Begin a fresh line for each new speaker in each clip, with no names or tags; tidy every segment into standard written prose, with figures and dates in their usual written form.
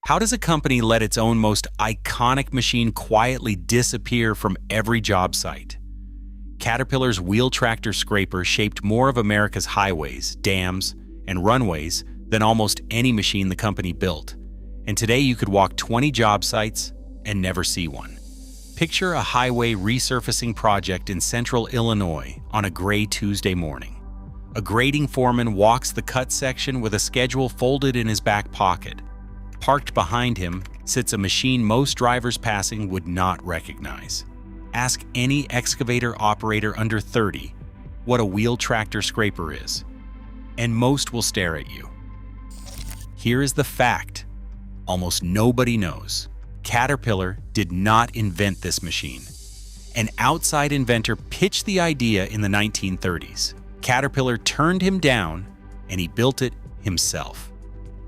How does a company let its own most iconic machine quietly disappear from every job site? Caterpillar's wheel tractor scraper shaped more of America's highways, dams, and runways than almost any machine the company built. And today you could walk 20 job sites and never see one. Picture a highway resurfacing project in central Illinois on a gray Tuesday morning. A grading foreman walks the cut section with a schedule folded in his back pocket. Parked behind him sits a machine most drivers passing would not recognize. Ask any excavator operator under 30 what a wheel tractor scraper is, and most will stare at you. Here is the fact almost nobody knows. Caterpillar did not invent this machine. An outside inventor pitched the idea in the 1930s. Caterpillar turned him down, and he built it himself.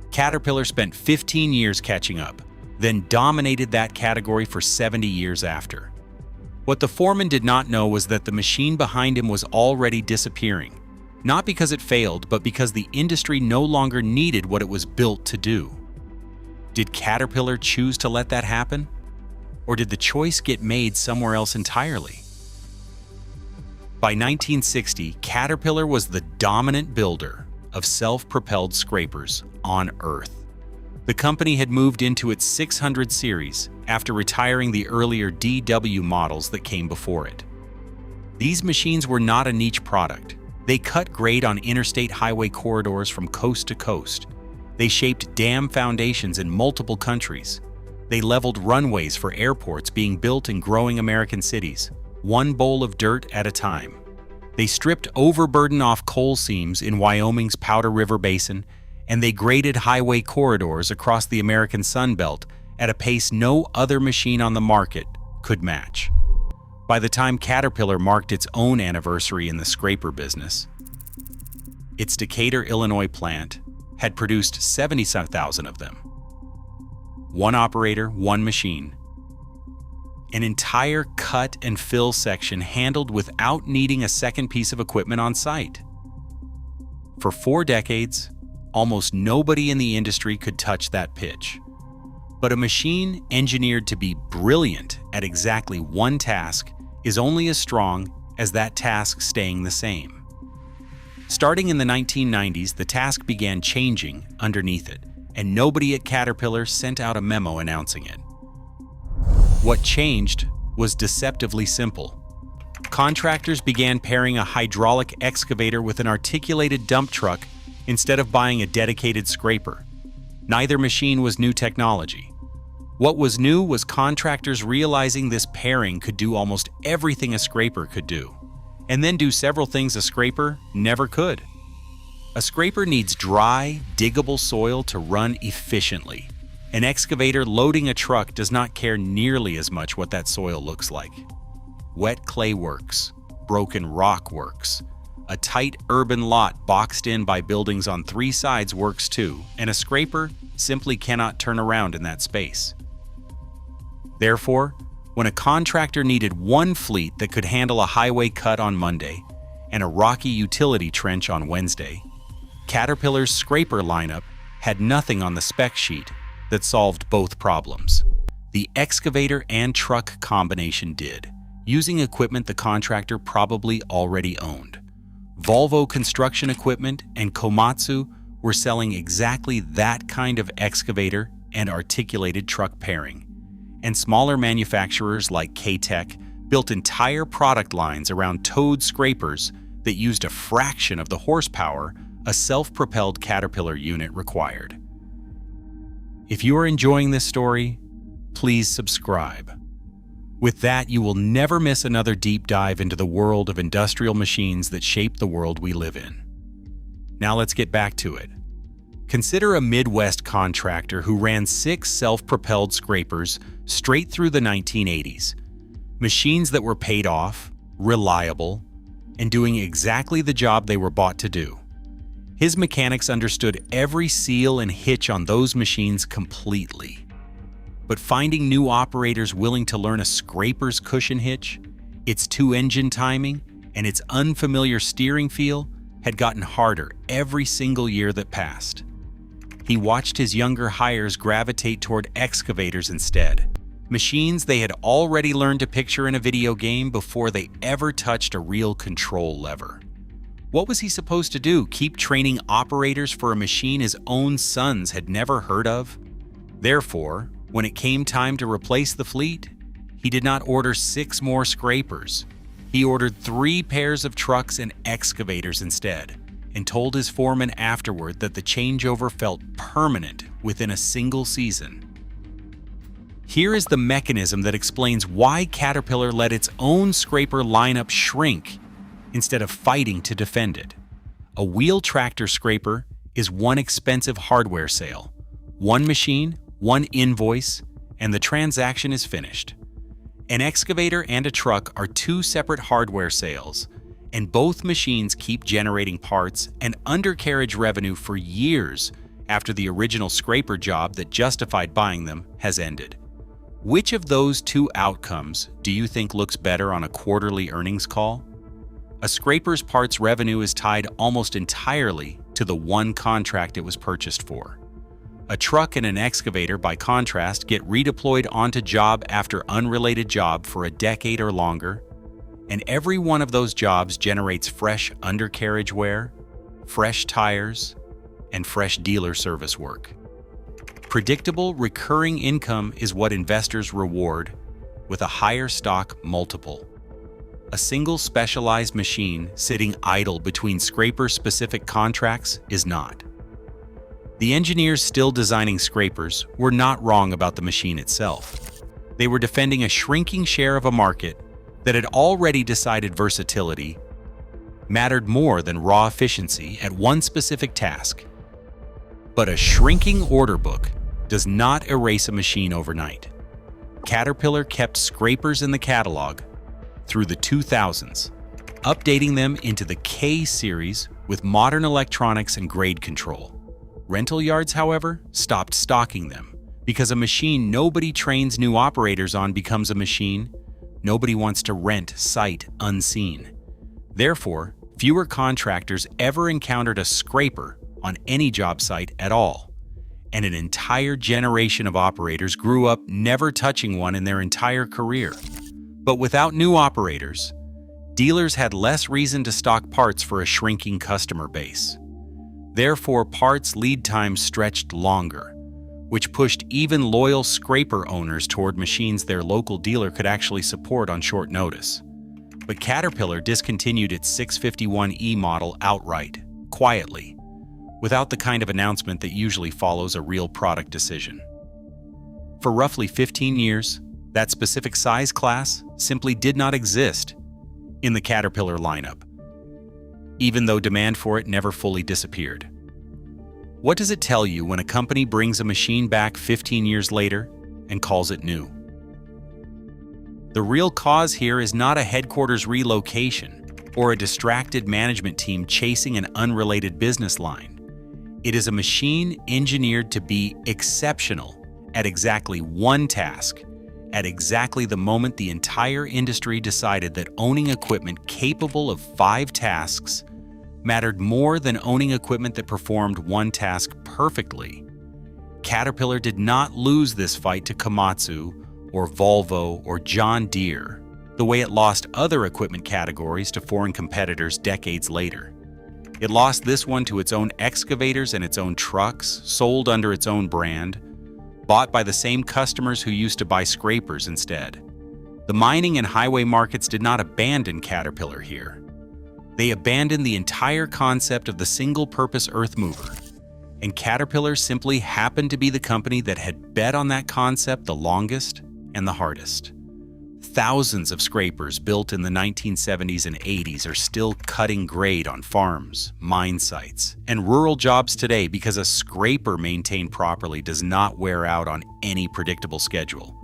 Caterpillar spent 15 years catching up, then dominated that category for 70 years after. What the foreman did not know was that the machine behind him was already disappearing, not because it failed, but because the industry no longer needed what it was built to do. Did Caterpillar choose to let that happen? Or did the choice get made somewhere else entirely? By 1960, Caterpillar was the dominant builder of self-propelled scrapers on Earth. The company had moved into its 600 series after retiring the earlier DW models that came before it. These machines were not a niche product. They cut grade on interstate highway corridors from coast to coast. They shaped dam foundations in multiple countries. They leveled runways for airports being built in growing American cities, one bowl of dirt at a time. They stripped overburden off coal seams in Wyoming's Powder River Basin, and they graded highway corridors across the American Sun Belt at a pace no other machine on the market could match. By the time Caterpillar marked its own anniversary in the scraper business, its Decatur, Illinois plant had produced 70,000 of them. One operator, one machine. An entire cut and fill section handled without needing a second piece of equipment on site. For 4 decades, almost nobody in the industry could touch that pitch. But a machine engineered to be brilliant at exactly one task is only as strong as that task staying the same. Starting in the 1990s, the task began changing underneath it, and nobody at Caterpillar sent out a memo announcing it. What changed was deceptively simple. Contractors began pairing a hydraulic excavator with an articulated dump truck instead of buying a dedicated scraper. Neither machine was new technology. What was new was contractors realizing this pairing could do almost everything a scraper could do, and then do several things a scraper never could. A scraper needs dry, diggable soil to run efficiently. An excavator loading a truck does not care nearly as much what that soil looks like. Wet clay works, broken rock works. A tight urban lot boxed in by buildings on 3 sides works too, and a scraper simply cannot turn around in that space. Therefore, when a contractor needed one fleet that could handle a highway cut on Monday and a rocky utility trench on Wednesday, Caterpillar's scraper lineup had nothing on the spec sheet that solved both problems. The excavator and truck combination did, using equipment the contractor probably already owned. Volvo Construction Equipment and Komatsu were selling exactly that kind of excavator and articulated truck pairing. And smaller manufacturers like K-Tech built entire product lines around towed scrapers that used a fraction of the horsepower a self-propelled Caterpillar unit required. If you are enjoying this story, please subscribe. With that, you will never miss another deep dive into the world of industrial machines that shape the world we live in. Now let's get back to it. Consider a Midwest contractor who ran 6 self-propelled scrapers straight through the 1980s. Machines that were paid off, reliable, and doing exactly the job they were bought to do. His mechanics understood every seal and hitch on those machines completely. But finding new operators willing to learn a scraper's cushion hitch, its 2-engine timing, and its unfamiliar steering feel had gotten harder every single year that passed. He watched his younger hires gravitate toward excavators instead, machines they had already learned to picture in a video game before they ever touched a real control lever. What was he supposed to do? Keep training operators for a machine his own sons had never heard of? Therefore, when it came time to replace the fleet, he did not order 6 more scrapers. He ordered 3 pairs of trucks and excavators instead, and told his foreman afterward that the changeover felt permanent within a single season. Here is the mechanism that explains why Caterpillar let its own scraper lineup shrink instead of fighting to defend it. A wheel tractor scraper is one expensive hardware sale, one machine, one invoice, and the transaction is finished. An excavator and a truck are 2 separate hardware sales, and both machines keep generating parts and undercarriage revenue for years after the original scraper job that justified buying them has ended. Which of those 2 outcomes do you think looks better on a quarterly earnings call? A scraper's parts revenue is tied almost entirely to the one contract it was purchased for. A truck and an excavator, by contrast, get redeployed onto job after unrelated job for a decade or longer, and every one of those jobs generates fresh undercarriage wear, fresh tires, and fresh dealer service work. Predictable, recurring income is what investors reward with a higher stock multiple. A single specialized machine sitting idle between scraper-specific contracts is not. The engineers still designing scrapers were not wrong about the machine itself. They were defending a shrinking share of a market that had already decided versatility mattered more than raw efficiency at one specific task. But a shrinking order book does not erase a machine overnight. Caterpillar kept scrapers in the catalog through the 2000s, updating them into the K series with modern electronics and grade control. Rental yards, however, stopped stocking them because a machine nobody trains new operators on becomes a machine nobody wants to rent sight unseen. Therefore, fewer contractors ever encountered a scraper on any job site at all, and an entire generation of operators grew up never touching one in their entire career. But without new operators, dealers had less reason to stock parts for a shrinking customer base. Therefore, parts lead times stretched longer, which pushed even loyal scraper owners toward machines their local dealer could actually support on short notice. But Caterpillar discontinued its 651E model outright, quietly, without the kind of announcement that usually follows a real product decision. For roughly 15 years, that specific size class simply did not exist in the Caterpillar lineup, even though demand for it never fully disappeared. What does it tell you when a company brings a machine back 15 years later and calls it new? The real cause here is not a headquarters relocation or a distracted management team chasing an unrelated business line. It is a machine engineered to be exceptional at exactly one task, at exactly the moment the entire industry decided that owning equipment capable of 5 tasks mattered more than owning equipment that performed one task perfectly. Caterpillar did not lose this fight to Komatsu or Volvo or John Deere, the way it lost other equipment categories to foreign competitors decades later. It lost this one to its own excavators and its own trucks, sold under its own brand, bought by the same customers who used to buy scrapers instead. The mining and highway markets did not abandon Caterpillar here. They abandoned the entire concept of the single-purpose earth mover, and Caterpillar simply happened to be the company that had bet on that concept the longest and the hardest. Thousands of scrapers built in the 1970s and 80s are still cutting grade on farms, mine sites, and rural jobs today because a scraper maintained properly does not wear out on any predictable schedule.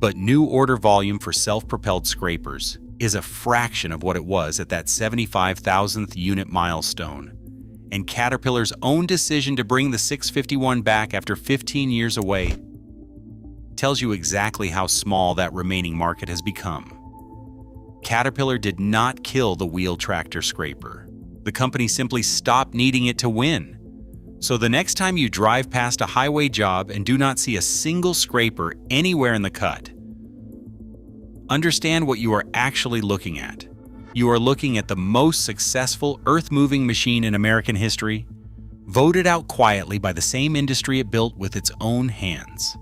But new order volume for self-propelled scrapers is a fraction of what it was at that 75,000th unit milestone. And Caterpillar's own decision to bring the 651 back after 15 years away tells you exactly how small that remaining market has become. Caterpillar did not kill the wheel tractor scraper. The company simply stopped needing it to win. So the next time you drive past a highway job and do not see a single scraper anywhere in the cut, understand what you are actually looking at. You are looking at the most successful earth-moving machine in American history, voted out quietly by the same industry it built with its own hands.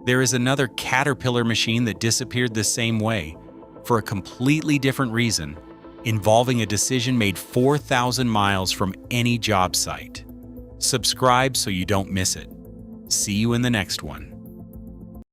There is another Caterpillar machine that disappeared the same way, for a completely different reason, involving a decision made 4,000 miles from any job site. Subscribe so you don't miss it. See you in the next one.